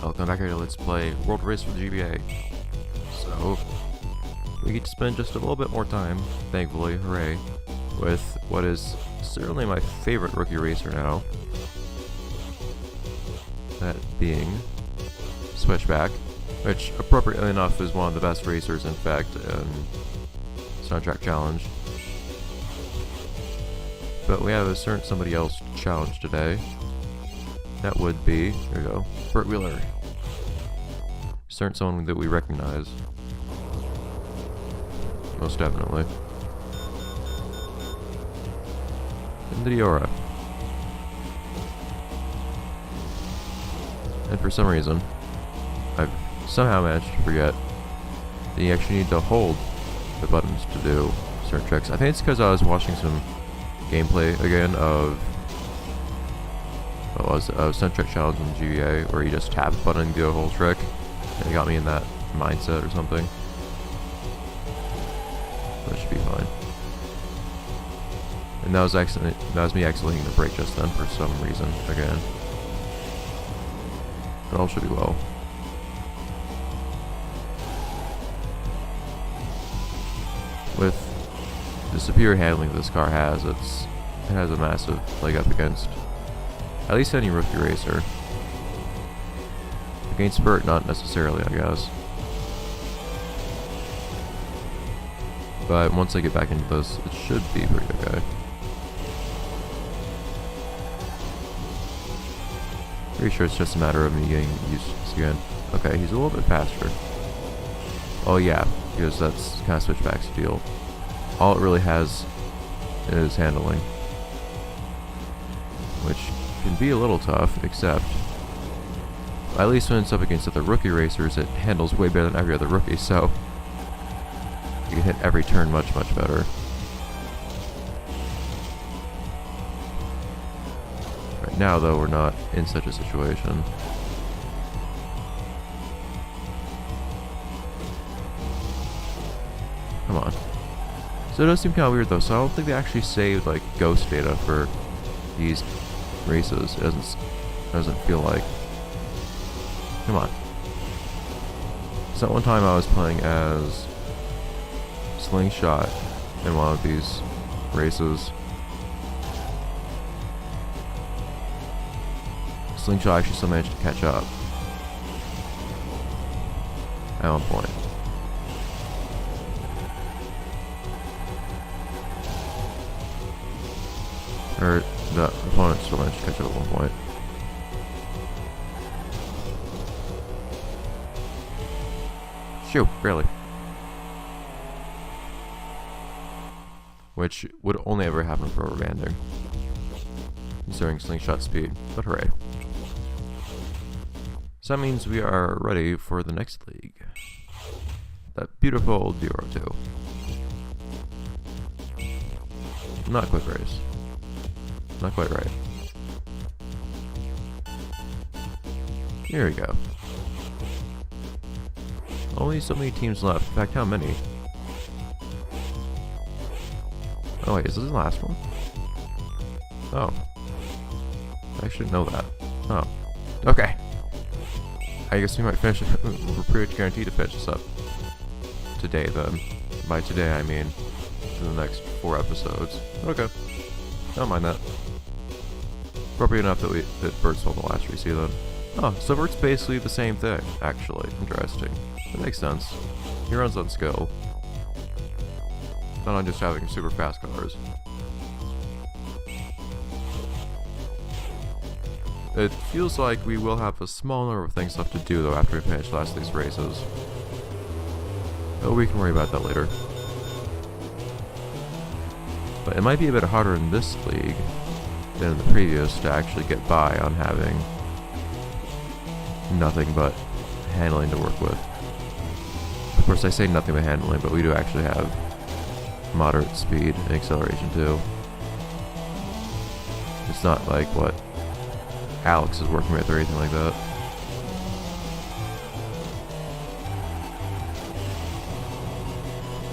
Welcome back here to Let's Play World Race for the GBA. So, we get to spend just a little bit more time, thankfully, hooray, with what is certainly my favorite rookie racer now. That being Switchback, which appropriately enough is one of the best racers, in fact, in Soundtrack Challenge. But we have a certain somebody else to challenge today. That would be, there we go, Burt Wheeler. Certain someone that we recognize. Most definitely. And the Diora. And for some reason, I've somehow managed to forget that you actually need to hold the buttons to do certain tricks. I think it's because I was watching some gameplay again of Soundtrack Challenge in GBA, where you just tap a button and do a whole trick, and it got me in that mindset or something. That should be fine. And that was me accidentally hitting the brake just then for some reason again. But all should be well. With the superior handling this car has, it has a massive leg up against at least any rookie racer. Against Burt, not necessarily, I guess. But once I get back into this, it should be pretty okay. Pretty sure it's just a matter of me getting used to this again. Okay, he's a little bit faster. Oh yeah, because that's kind of Switchback's deal. All it really has is handling, which can be a little tough, except at least when it's up against other rookie racers, it handles way better than every other rookie, so you can hit every turn much better. Right now, though, we're not in such a situation. Come on. So it does seem kind of weird, though, so I don't think they actually saved, like, ghost data for these races. It doesn't feel like. Come on. So one time I was playing as Slingshot in one of these races. Slingshot actually still managed to catch up at one point. Or the opponent still managed to catch up at one point. Shoot, barely. Which would only ever happen for rubber banding, considering Slingshot speed, but hooray. So that means we are ready for the next league. That beautiful Diora 2. Not quick race. Not quite right. Here we go. Only so many teams left. In fact, how many? Oh wait, is this the last one? Oh. I should know that. Oh. Okay. I guess we might finish it. We're pretty much guaranteed to finish this up today, then. By today, I mean in the next 4 episodes. Okay. Don't mind that. Appropriate enough that Burt's won the last race then. Oh, so Burt's basically the same thing, actually. Interesting. That makes sense. He runs on skill. Not on just having super fast cars. It feels like we will have a small number of things left to do, though, after we finish the last of these races. But we can worry about that later. But it might be a bit harder in this league than in the previous to actually get by on having nothing but handling to work with. Of course, I say nothing but handling, but we do actually have moderate speed and acceleration too. It's not like what Alex is working with or anything like that.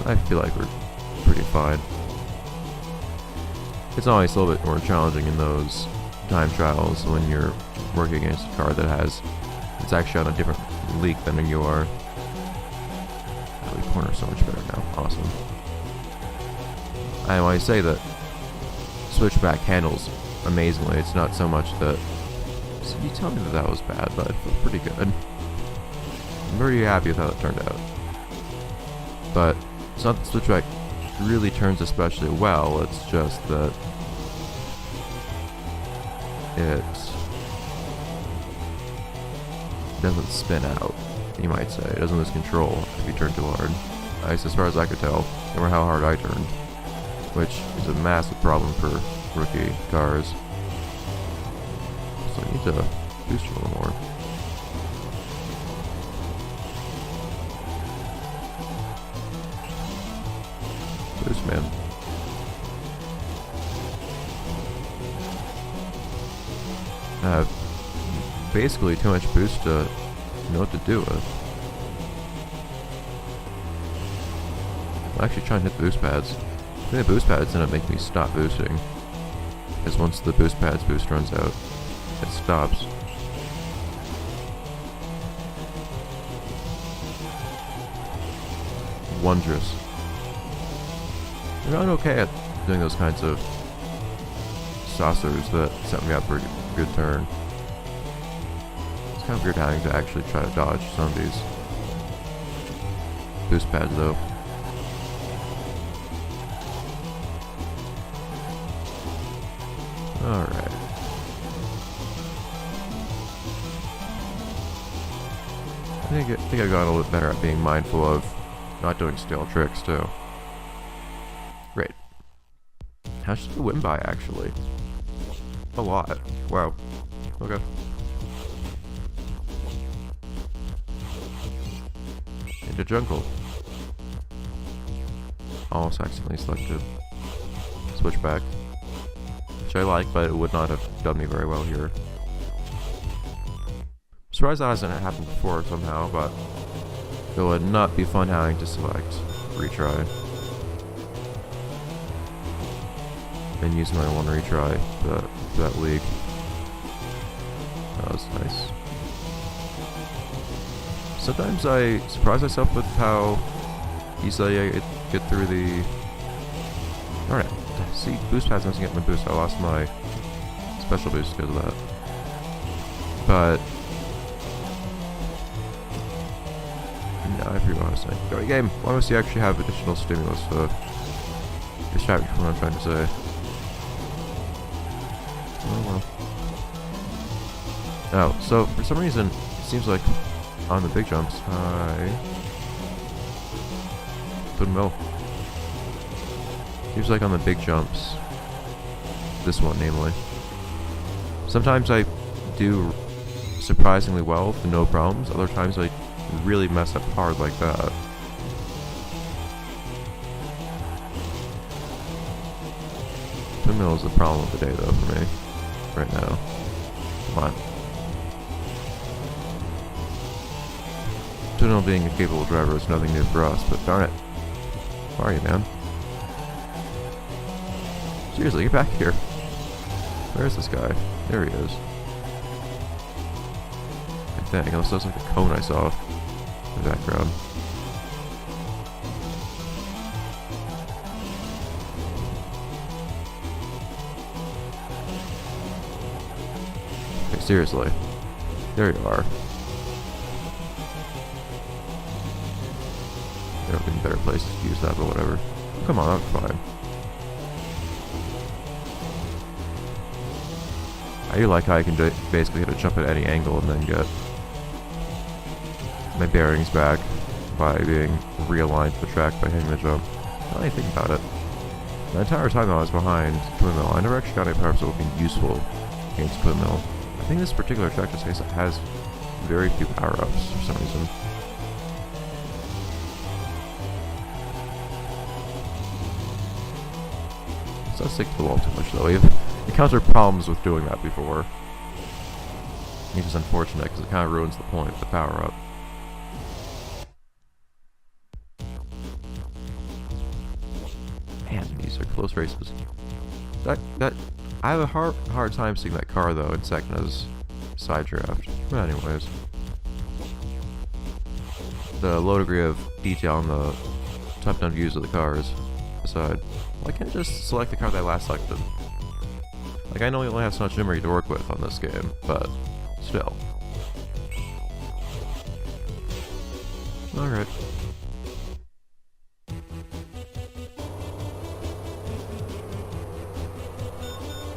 I feel like we're pretty fine. It's always a little bit more challenging in those time trials when you're working against a car that has it's actually on a different leak than in your... Oh, the corner's so much better now. Awesome. And when I say that switchback handles amazingly, it's not so much that... So you tell me that that was bad, but it felt pretty good. I'm very happy with how it turned out. But it's not that switchback really turns especially well, it's just that it doesn't spin out, you might say. It doesn't lose control if you turn too hard. At least as far as I could tell, no matter how hard I turned, which is a massive problem for rookie cars. So I need to boost a little more. Boost, man. Basically too much boost to know what to do with. I'm actually trying to hit the boost pads. I think the boost pads end up making me stop boosting. Because once the boost pads boost runs out, it stops. Wondrous. I'm not okay at doing those kinds of saucers that set me up for a good turn. It's kind of weird having to actually try to dodge some of these boost pads though. Alright. I think I got a little bit better at being mindful of not doing stale tricks too. Great. How should I win by actually? A lot. Wow. Okay. Into jungle. Almost accidentally selected switchback. Which I like, but it would not have done me very well here. Surprised that hasn't happened before somehow, but it would not be fun having to select retry. And use my one retry for that league. That was nice. Sometimes I surprise myself with how easily I get through the... Alright, see, boost pads doesn't get my boost. I lost my special boost because of that. But... no, I forget what I was saying. Great game! Why must you actually have additional stimulus to distract me from what I'm trying to say? Oh well. Oh, so for some reason, it seems like on the big jumps, couldn't know. Seems like on the big jumps, this one namely, sometimes I do surprisingly well with no problems, other times I really mess up hard like that. Windmill is the problem of the day though for me, right now. Come on. Windmill being a capable driver is nothing new for us, but darn it. Where are you, man? Seriously, get back here. Where is this guy? There he is. I think that looks like a cone I saw in the background. Okay, seriously. There you are. There would have been better places to use that, but whatever. Come on, I'm fine. I do like how I can basically hit a jump at any angle and then get my bearings back by being realigned to the track by hitting the jump. Now I think about it. The entire time I was behind Twinmill, I never actually got any power-ups that would be useful against Twinmill. I think this particular track just has very few power-ups for some reason. Let's not stick to the wall too much though. We've encountered problems with doing that before. It's just unfortunate because it kind of ruins the point of the power-up. Man, these are close races. I have a hard time seeing that car though in second as side draft. But anyways, the low degree of detail on the top-down views of the cars aside, why can't I just select the car that I last selected? Like, I know we only have so much memory to work with on this game, but still. Alright.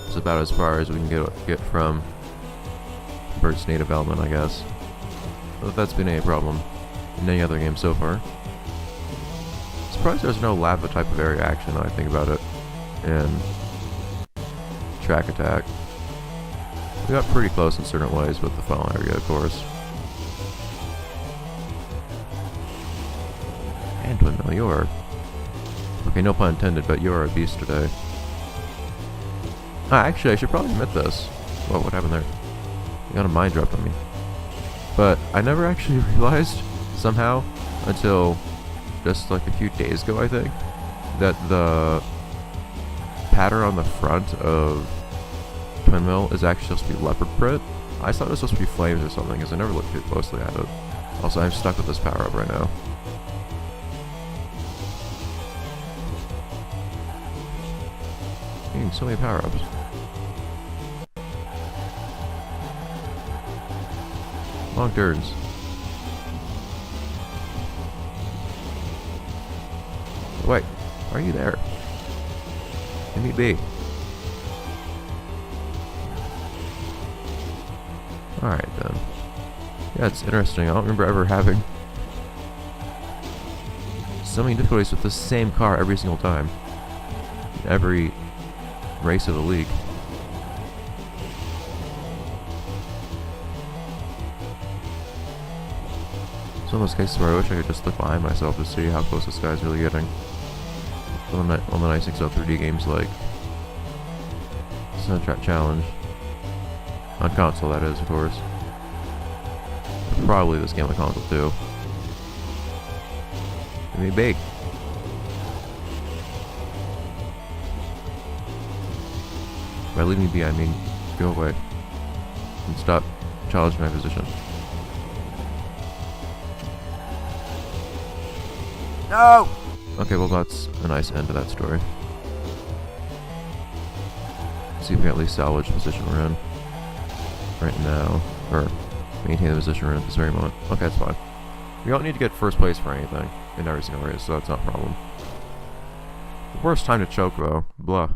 It's about as far as we can get from Bert's native element, I guess. Not that that's been any problem in any other game so far. Surprised there's no lava type of area action now I think about it in Track Attack. We got pretty close in certain ways with the final area, of course. And Windmill, you are... Okay, no pun intended, but you are a beast today. Actually, I should probably admit this. Whoa, what happened there? You got a mind drop on me. But I never actually realized, somehow, until just like a few days ago, I think, that the pattern on the front of Twin Mill is actually supposed to be leopard print. I thought it was supposed to be flames or something, because I never looked too closely at it. Also, I'm stuck with this power-up right now. Getting so many power-ups. Long turns. Wait, are you there? Let me be. Alright then. Yeah, it's interesting. I don't remember ever having so many difficulties with the same car every single time. In every race of the league. It's one of those cases where I wish I could just look behind myself to see how close this guy's really getting. One of the nice things about 3D games like Soundtrack Challenge. On console, that is, of course. Probably this game on console, too. Give me big. By leave me be, I mean go away. And stop challenging my position. No! Okay, well that's a nice end to that story. See if we can at least salvage the position we're in right now, or maintain the position we're in at this very moment. Okay, that's fine. We don't need to get first place for anything in every single race, so that's not a problem. Worst time to choke though. Blah.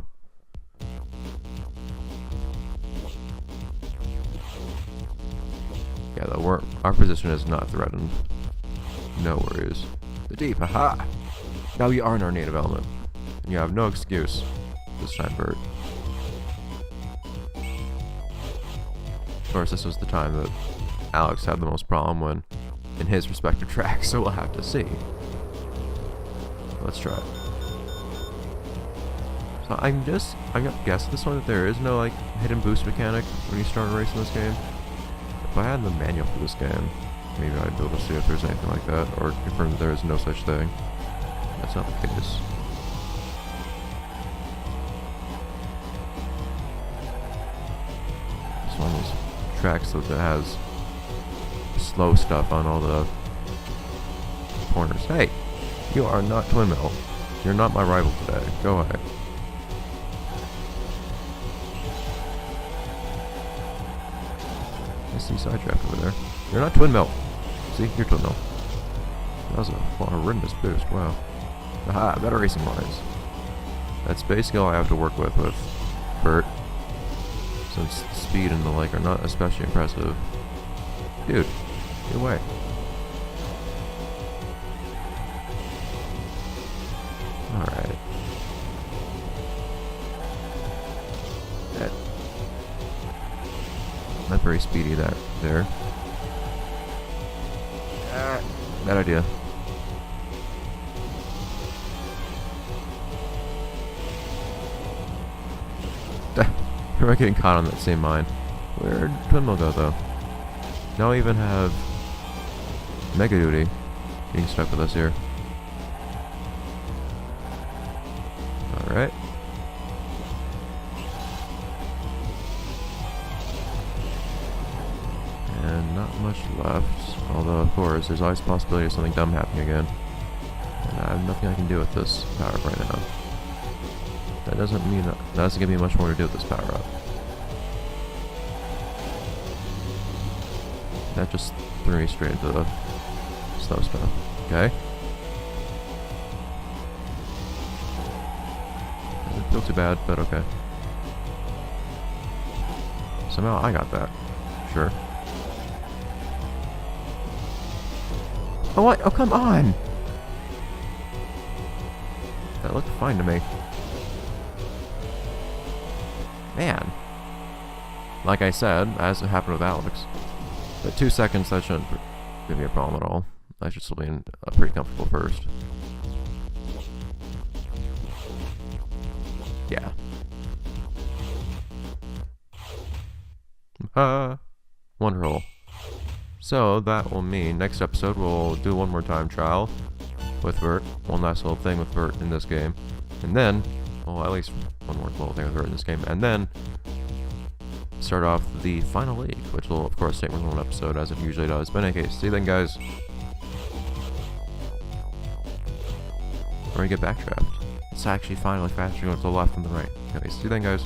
Yeah, though, our position is not threatened. No worries. The deep, haha! Now we are in our native element. And you have no excuse this time, Bert. Of course, this was the time that Alex had the most problem when in his respective track, so we'll have to see. Let's try it. So I'm gonna guess at this one that there is no like hidden boost mechanic when you start a race in this game. If I had the manual for this game, maybe I'd be able to see if there's anything like that, or confirm that there is no such thing. That's not the case. It's one of those tracks that has slow stuff on all the corners. Hey! You are not Twin Mill. You're not my rival today. Go ahead. I see sidetrack over there. You're not Twin Mill. See? You're Twin Mill. That was a horrendous boost. Wow. Aha! Better racing lines. That's basically all I have to work with Bert. Since speed and the like are not especially impressive. Dude, get away. Alright. Not very speedy there. Bad idea. We're not getting caught on that same mine. Where'd Twin Mill go though? Now we even have Mega Duty being stuck with us here. Alright. And not much left. Although, of course, there's always a possibility of something dumb happening again. And I have nothing I can do with this power-up right now. That doesn't mean that doesn't give me much more to do with this power-up. That just threw me straight into the slow stuff. Okay. Doesn't feel too bad, but okay. Somehow I got that. Sure. Oh, what? Oh, come on! That looked fine to me. Man. Like I said, as it happened with Alex. But 2 seconds, that shouldn't give me a problem at all. I should still be in a pretty comfortable first. Yeah. Wonderful. So that will mean next episode we'll do one more time trial with Vert. One last little thing with Vert in this game. And then, well, at least one more little thing with Vert in this game. And then start off the final league, which will of course take more than one episode as it usually does. But in any case, see you then, guys. We're gonna get backtrapped. It's actually finally faster going to the left and the right. Okay, see you then, guys.